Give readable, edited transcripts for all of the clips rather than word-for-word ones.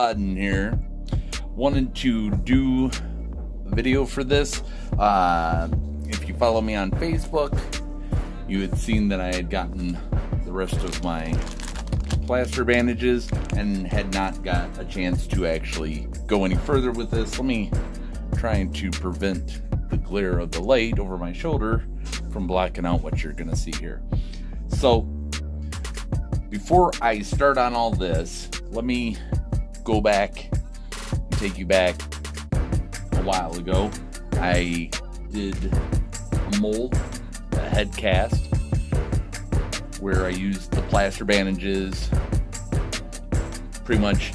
Baden here. Wanted to do a video for this. If you follow me on Facebook, you had seen that I had gotten the rest of my plaster bandages and had not got a chance to actually go any further with this. Let me try to prevent the glare of the light over my shoulder from blocking out what you're gonna see here. So before I start on all this, let me go back and take you back a while ago. I did a mold, a head cast, where I used the plaster bandages, pretty much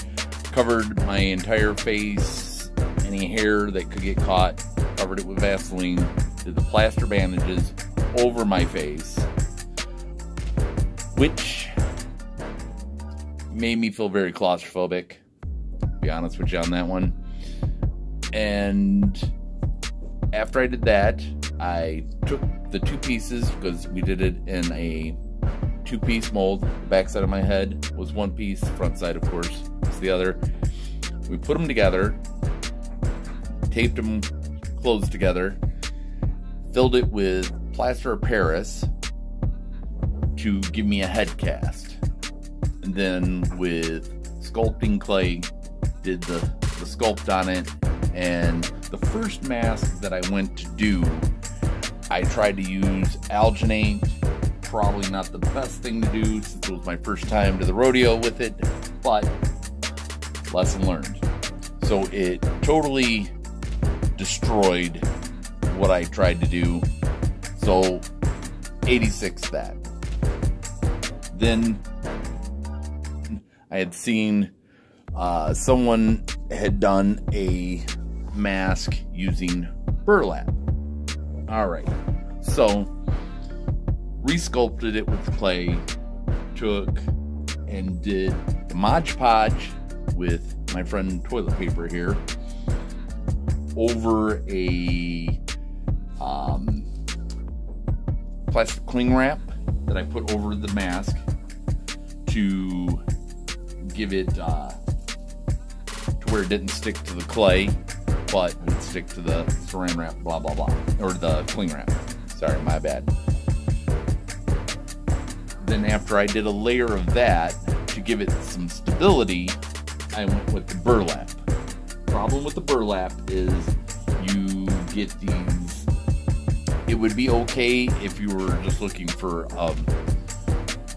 covered my entire face, any hair that could get caught, covered it with Vaseline, did the plaster bandages over my face, which made me feel very claustrophobic, to be honest with you on that one. And after I did that, I took the two pieces, because we did it in a two-piece mold. The back side of my head was one piece, the front side, of course, is the other. We put them together, taped them closed together, filled it with plaster of Paris to give me a head cast, and then with sculpting clay did the sculpt on it. And the first mask that I went to do, I tried to use alginate. Probably not the best thing to do since it was my first time to the rodeo with it, but lesson learned. So it totally destroyed what I tried to do. So 86 that. Then I had seen someone had done a mask using burlap. Alright, so resculpted it with clay, took and did the Mod Podge with my friend toilet paper here over a plastic cling wrap that I put over the mask to give it to where it didn't stick to the clay, but would stick to the saran wrap, blah blah blah, or the cling wrap. Sorry, my bad. Then after I did a layer of that to give it some stability, I went with the burlap. Problem with the burlap is you get these. It would be okay if you were just looking for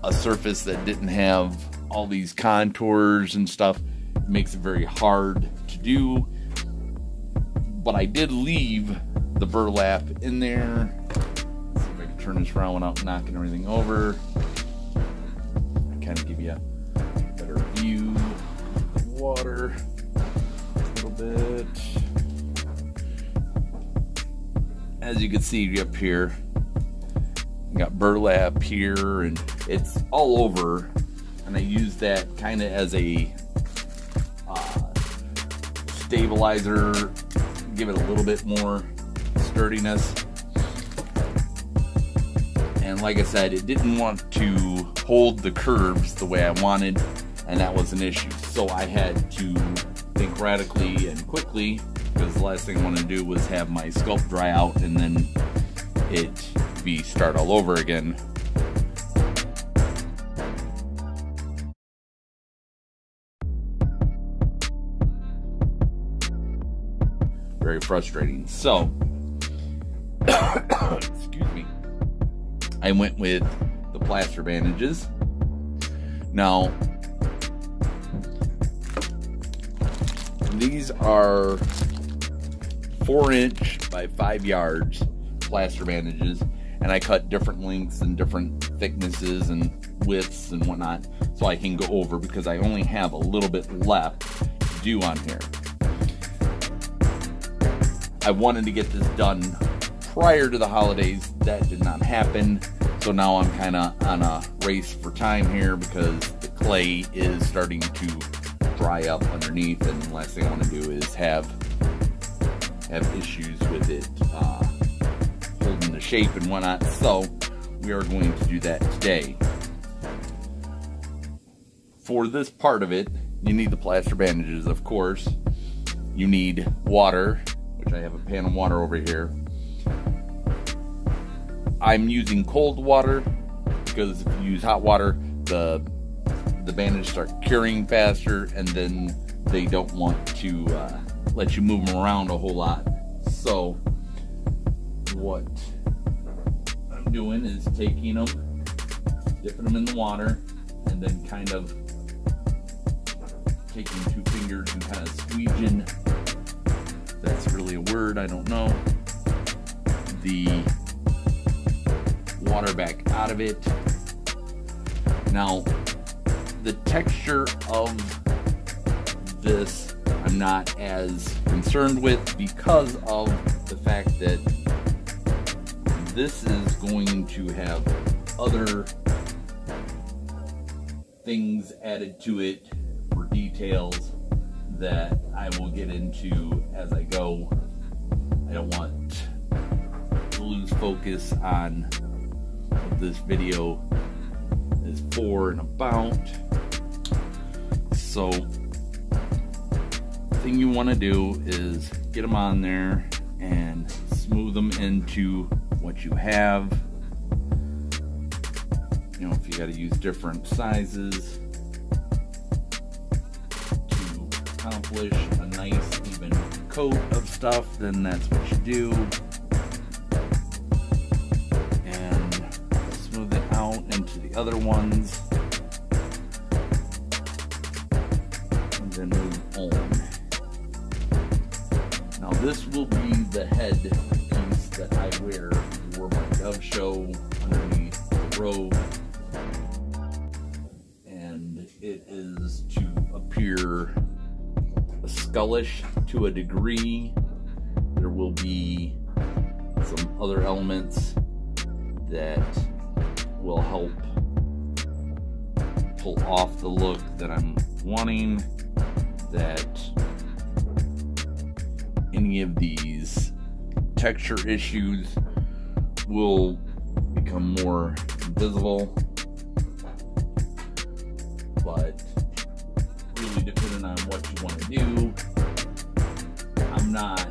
a surface that didn't have all these contours and stuff. It makes it very hard to do. But I did leave the burlap in there. Let's see if I can turn this around without knocking everything over. Kind of give you a better view of the water a little bit. As you can see up here, you got burlap here, and it's all over. And I use that kind of as a stabilizer, give it a little bit more sturdiness. And like I said, it didn't want to hold the curves the way I wanted, and that was an issue. So I had to think radically and quickly, because the last thing I wanted to do was have my sculpt dry out and then it be start all over again. Very frustrating. So excuse me, I went with the plaster bandages. Now these are 4" by 5 yards plaster bandages, and I cut different lengths and different thicknesses and widths and whatnot so I can go over, because I only have a little bit left to do on here. I wanted to get this done prior to the holidays. That did not happen, so now I'm kind of on a race for time here because the clay is starting to dry up underneath, and the last thing I want to do is have issues with it holding the shape and whatnot. So we are going to do that today. For this part of it, you need the plaster bandages, of course. You need water, which I have a pan of water over here. I'm using cold water because if you use hot water, the bandages start curing faster, and then they don't want to let you move them around a whole lot. So what I'm doing is taking them, dipping them in the water, and then kind of taking 2 fingers and kind of squeezing, if that's really a word, I don't know, the water back out of it. Now, the texture of this I'm not as concerned with because of the fact that this is going to have other things added to it for details that I will get into as I go. I don't want to lose focus on what this video is for and about. So the thing you want to do is get them on there and smooth them into what you have. You know, if you got to use different sizes to accomplish a nice even coat of stuff, then that's what you do. And smooth it out into the other ones. And then move on. Now this will be the head piece that I wear for my dove show underneath the robe. And it is to appear skullish to a degree. There will be some other elements that will help pull off the look that I'm wanting, that any of these texture issues will become more visible. But really depending on what you want to do, I'm not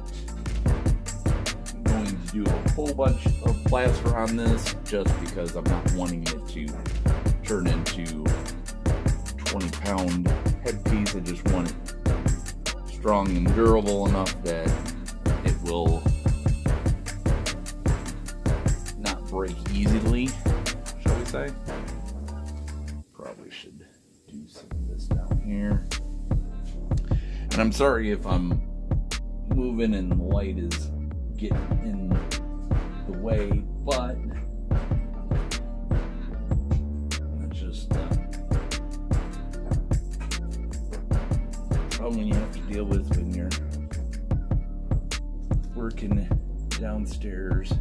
going to do a whole bunch of plaster on this just because I'm not wanting it to turn into a 20-pound headpiece. I just want it strong and durable enough that it will not break easily, shall we say. Probably should do some of this down here. And I'm sorry if I'm moving and the light is getting in the way, but that's just problem you have to deal with when you're working downstairs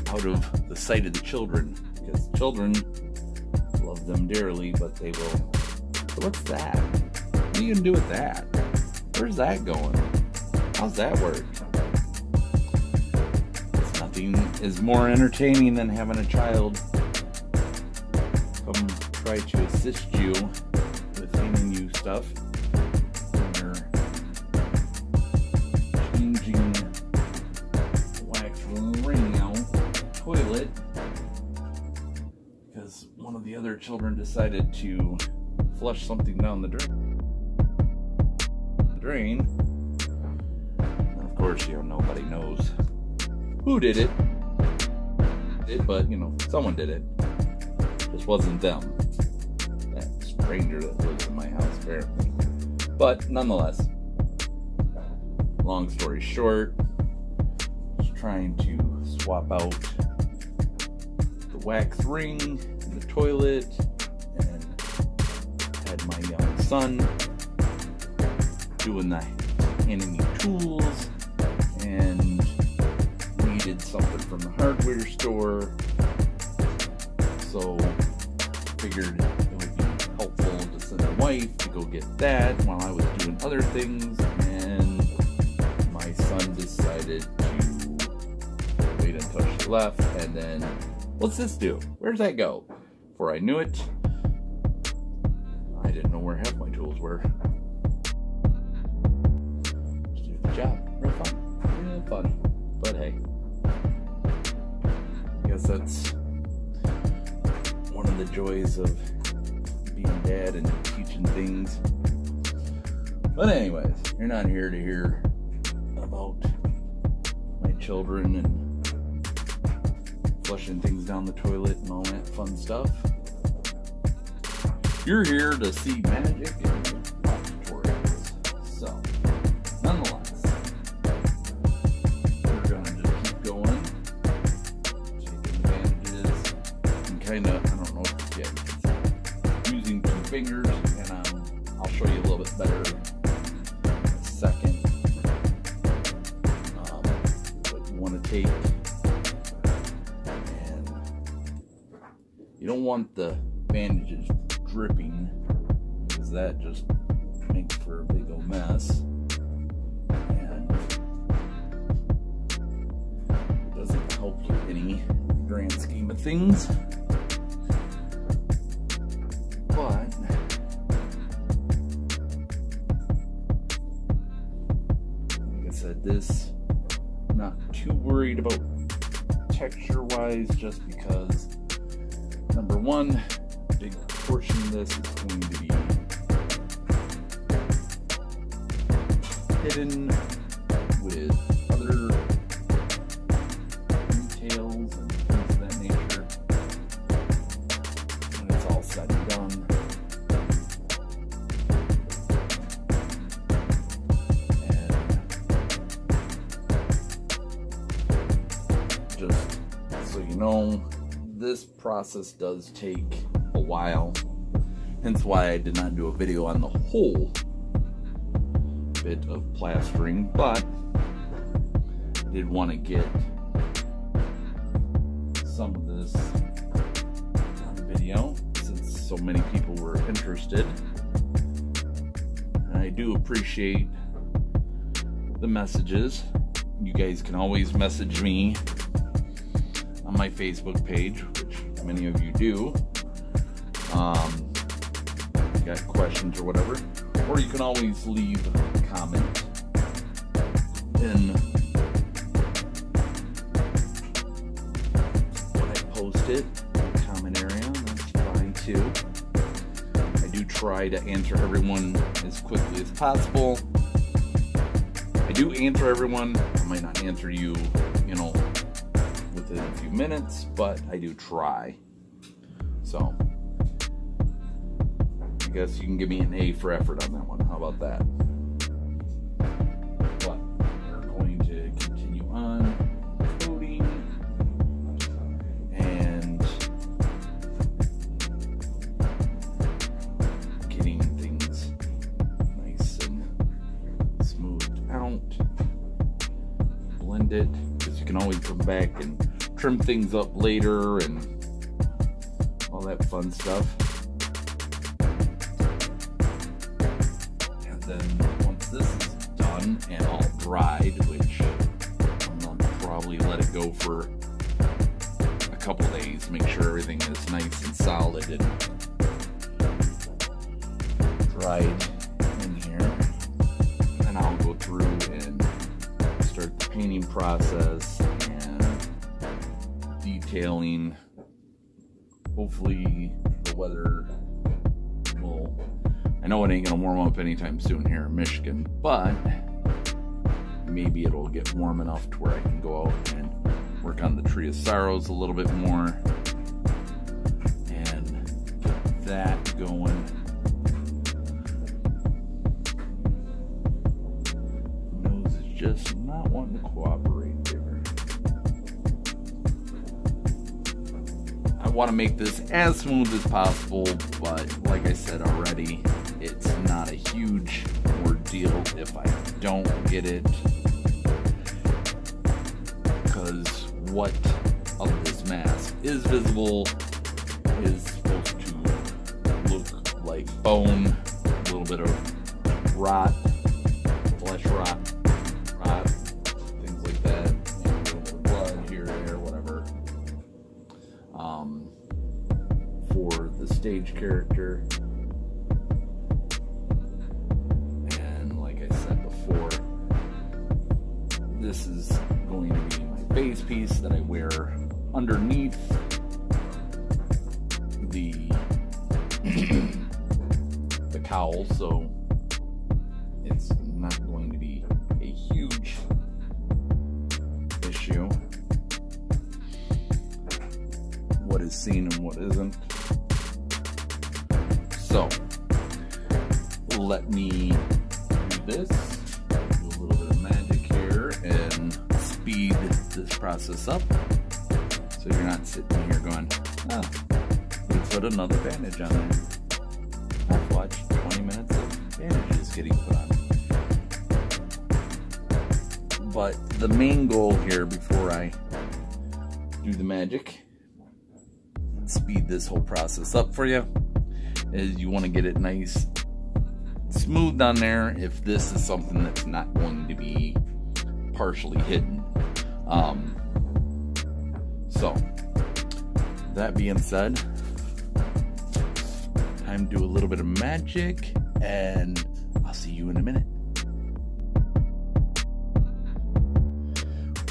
out of the sight of the children, because children love them dearly, but they will. So what's that? What are you gonna do with that? Where's that going? How's that work? Nothing is more entertaining than having a child come try to assist you with handing you stuff when you're changing the wax ring out the toilet, because one of the other children decided to flush something down the drain. And of course, you know, nobody knows who did it, but you know, someone did it. Just wasn't them. That stranger that lives in my house, apparently. But nonetheless, long story short, just trying to swap out the wax ring in the toilet, and had my young son doing the handing me tools, and needed something from the hardware store, so figured it would be helpful to send my wife to go get that while I was doing other things, and my son decided to wait until she left, and then, what's this do? Where's that go? Before I knew it, I didn't know where half my tools were. Just did a good job. Real fun. Real fun. But hey, I guess that's one of the joys of being dad and teaching things. But anyways, you're not here to hear about my children and flushing things down the toilet and all that fun stuff. You're here to see magic and tutorials. So, nonetheless, we're gonna just keep going, taking advantages, and kind of, I don't know if you get using 2 fingers, and I'll show you a little bit better in a second. But you want to take, and you don't want the bandages dripping, because that just makes for a big old mess, and it doesn't help you any grand scheme of things. But like I said, this, I'm not too worried about texture wise, just because number one, big portion of this is going to be hidden with other details and things of that nature when it's all said and done. And just so you know, this process does take a while, hence why I did not do a video on the whole bit of plastering, but I did want to get some of this on video since so many people were interested. And I do appreciate the messages. You guys can always message me on my Facebook page, which many of you do. Got questions or whatever, or you can always leave a comment in what I posted in the comment area. That's fine too. I do try to answer everyone as quickly as possible. I do answer everyone. I might not answer you, you know, within a few minutes, but I do try. So I guess you can give me an A for effort on that one. How about that? But we're going to continue on coding and getting things nice and smoothed out. Blend it, because you can always come back and trim things up later and all that fun stuff. Then once this is done and all dried, which I'm gonna probably let it go for a couple days, make sure everything is nice and solid and dried in here, and I'll go through and start the painting process and detailing. Hopefully the weather will, I know it ain't gonna warm up anytime soon here in Michigan, but maybe it'll get warm enough to where I can go out and work on the Tree of Sorrows a little bit more and get that going. Nose is just not wanting to cooperate there. I want to make this as smooth as possible, but like I said already, it's not a huge ordeal if I don't get it, because what of this mask is visible is supposed to look like bone, a little bit of rot, flesh rot, things like that, maybe a little bit of blood here, there, whatever. For the stage character, face piece that I wear underneath the the cowl, so it's not going to be a huge issue. What is seen and what isn't. So let me do this, do a little bit of magic here and speed this process up, so you're not sitting here going, oh, we put another bandage on there. I've watched 20 minutes of bandages getting put on. But the main goal here, before I do the magic, speed this whole process up for you, is you want to get it nice smooth on there if this is something that's not going to be partially hidden. So that being said, time to do a little bit of magic, and I'll see you in a minute.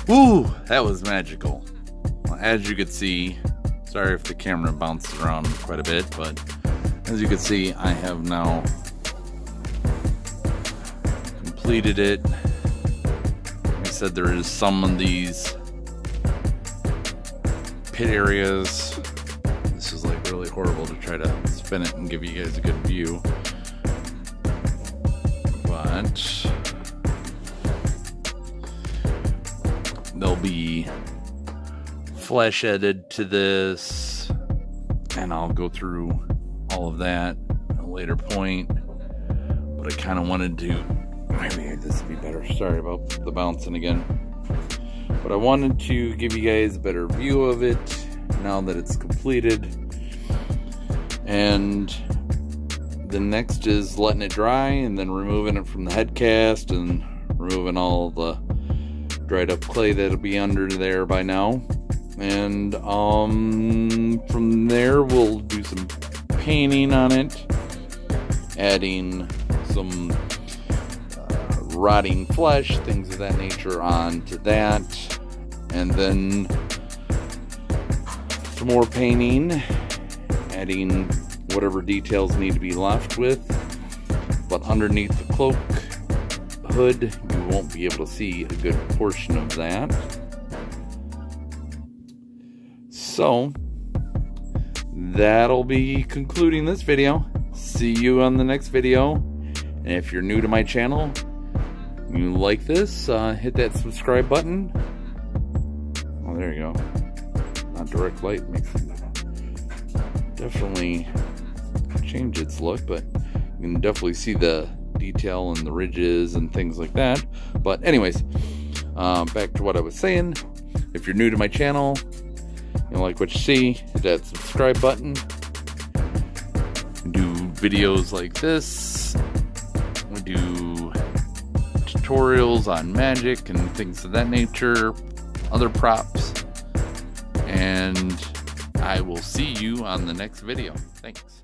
Ooh, that was magical. Well, as you could see, sorry if the camera bounces around quite a bit, but as you can see, I have now completed it. Like I said, there is some of these pit areas. This is like really horrible to try to spin it and give you guys a good view, but there'll be flesh added to this, and I'll go through all of that at a later point. But I kind of wanted to, maybe this would be better, sorry about the bouncing again, but I wanted to give you guys a better view of it now that it's completed. And the next is letting it dry and then removing it from the head cast and removing all the dried up clay that'll be under there by now. And from there we'll do some painting on it, adding some rotting flesh, things of that nature onto that, and then some more painting, adding whatever details need to be left with. But underneath the cloak hood, you won't be able to see a good portion of that. So that'll be concluding this video. See you on the next video. And if you're new to my channel, you like this, hit that subscribe button. Oh, there you go. Not direct light makes it definitely change its look, but you can definitely see the detail and the ridges and things like that. But anyways, back to what I was saying. If you're new to my channel, you like what you see, hit that subscribe button. We do videos like this. We do tutorials on magic and things of that nature, other props, and I will see you on the next video. Thanks.